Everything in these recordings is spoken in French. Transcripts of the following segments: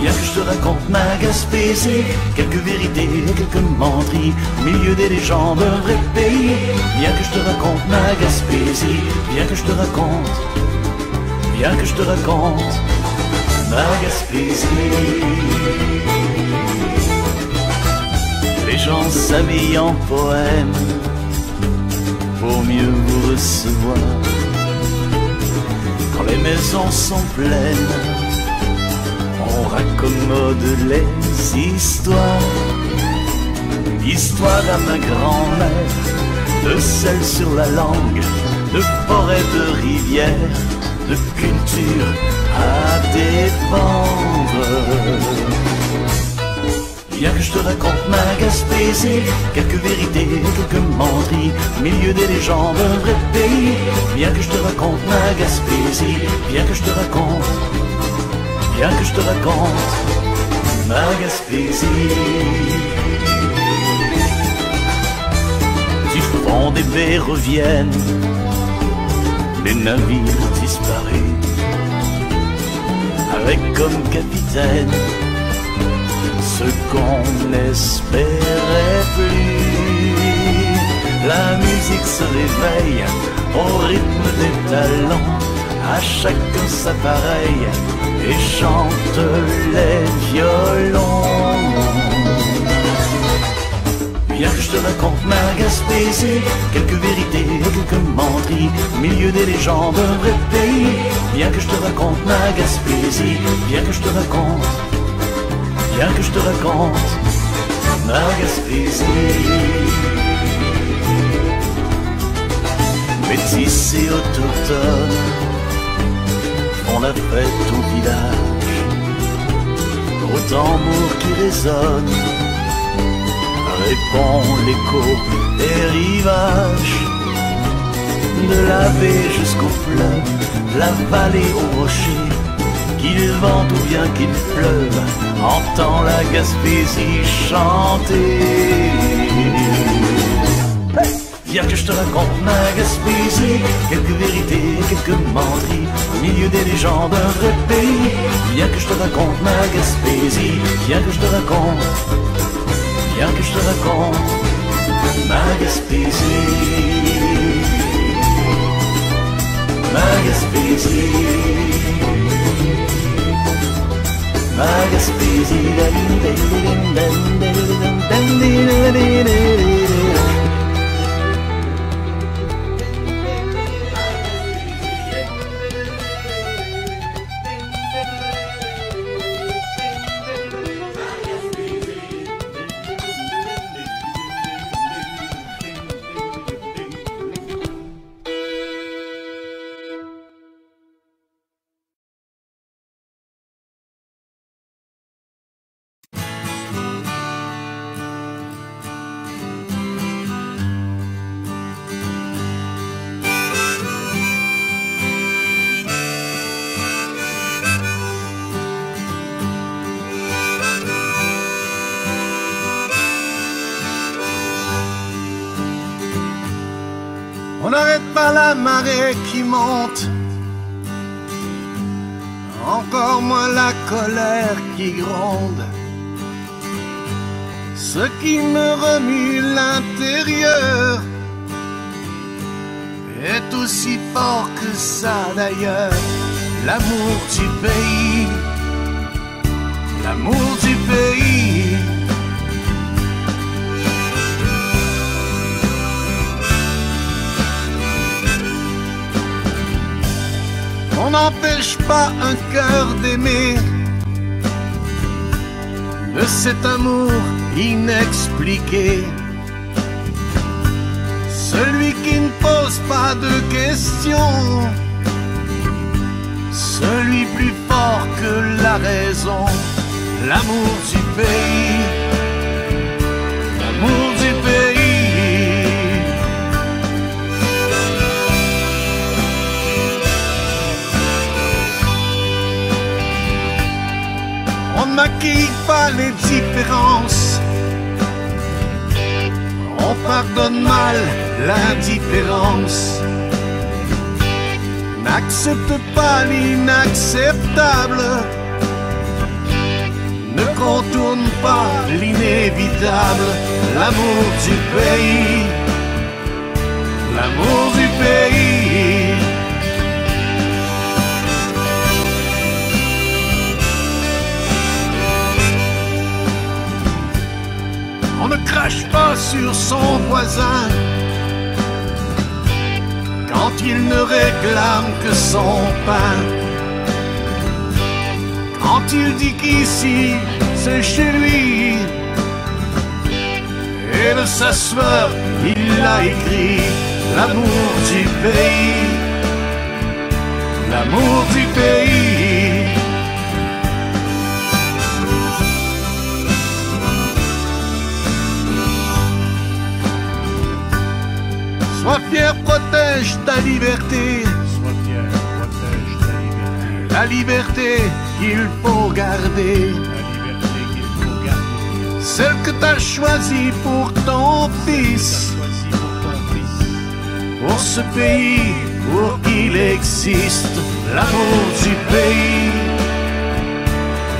Viens que je te raconte ma Gaspésie, quelques vérités, quelques menteries, au milieu des légendes d'un vrai pays. Viens que je te raconte ma Gaspésie, viens que je te raconte, viens que je te raconte ma Gaspésie. Les gens s'habillent en poèmes pour mieux vous recevoir. Quand les maisons sont pleines, on raccommode les histoires. Histoire à ma grand-mère, de sel sur la langue, de forêt, de rivière, de culture à défendre. Viens que je te raconte ma Gaspésie, quelques vérités, quelques menteries, au milieu des légendes d'un vrai pays. Viens que je te raconte ma Gaspésie, viens que je te raconte, viens que je te raconte ma Gaspésie. Du fond des baies reviennent les navires disparus, avec comme capitaine ce qu'on n'espérait plus. La musique se réveille au rythme des talons, à chacun sa pareille, et chante les violons. Viens que je te raconte ma Gaspésie, quelques vérités, quelques menteries, au milieu des légendes d'un vrai pays. Viens que je te raconte ma Gaspésie, viens que je te raconte, viens que je te raconte ma Gaspésie. Métis et autochtones font la fête au village, au tambour qui résonne répond l'écho des rivages. De la baie jusqu'au fleuve, la vallée au rocher, qu'il vente ou bien qu'il pleuve, entend la Gaspésie chanter. Hey! Viens que je te raconte ma Gaspésie, quelques vérités, quelques menteries, au milieu des légendes d'un vrai pays. Viens que je te raconte ma Gaspésie, viens que je te raconte, viens que je te raconte ma Gaspésie, ma Gaspésie, ma Gaspésie. On n'arrête pas la marée qui monte, encore moins la colère qui gronde. Ce qui me remue l'intérieur est aussi fort que ça d'ailleurs. L'amour du pays, l'amour du pays. On n'empêche pas un cœur d'aimer, de cet amour inexpliqué. Celui qui ne pose pas de questions, celui plus fort que la raison. L'amour du pays, l'amour du pays. On ne maquille pas les différences, on pardonne mal l'indifférence. N'accepte pas l'inacceptable, contourne pas l'inévitable, l'amour du pays, l'amour du pays. On ne crache pas sur son voisin quand il ne réclame que son pain. Quand il dit qu'ici c'est chez lui, et de sa sueur il a écrit l'amour du pays, l'amour du pays. Sois fier, protège ta liberté. Sois fier, protège ta liberté. La liberté qu'il faut garder. La liberté qu'il faut garder. Celle que t'as choisie pour ton fils. Choisis pour ton fils. Pour ce pays, pour qu'il existe. L'amour du pays.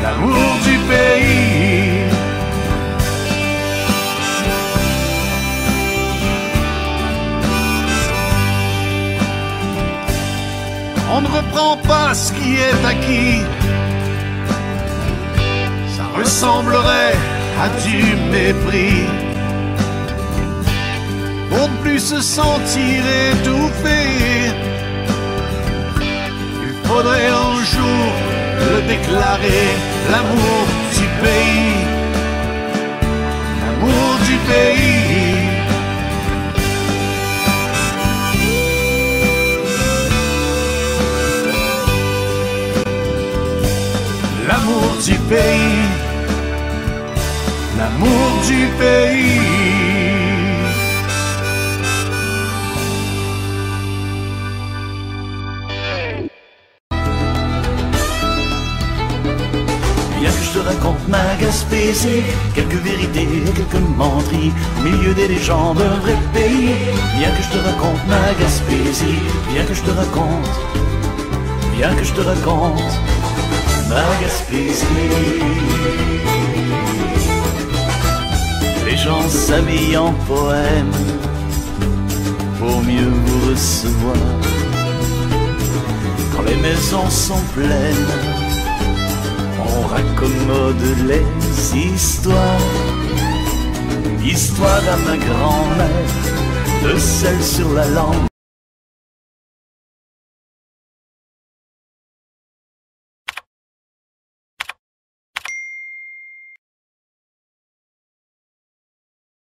L'amour du pays. On ne reprend pas ce qui est acquis. Ça ressemblerait à du mépris. Pour ne plus se sentir étouffé, il faudrait un jour le déclarer. L'amour du pays, l'amour du pays. L'amour du pays, l'amour du pays. Viens que je te raconte ma Gaspésie, quelques vérités et quelques menteries, au milieu des légendes d'un vrai pays. Viens que je te raconte ma Gaspésie, viens que je te raconte, viens que je te raconte ma Gaspésie. Les gens s'habillent en poèmes pour mieux vous recevoir. Quand les maisons sont pleines, on raccommode les histoires. Histoire à ma grand-mère, de celle sur la langue.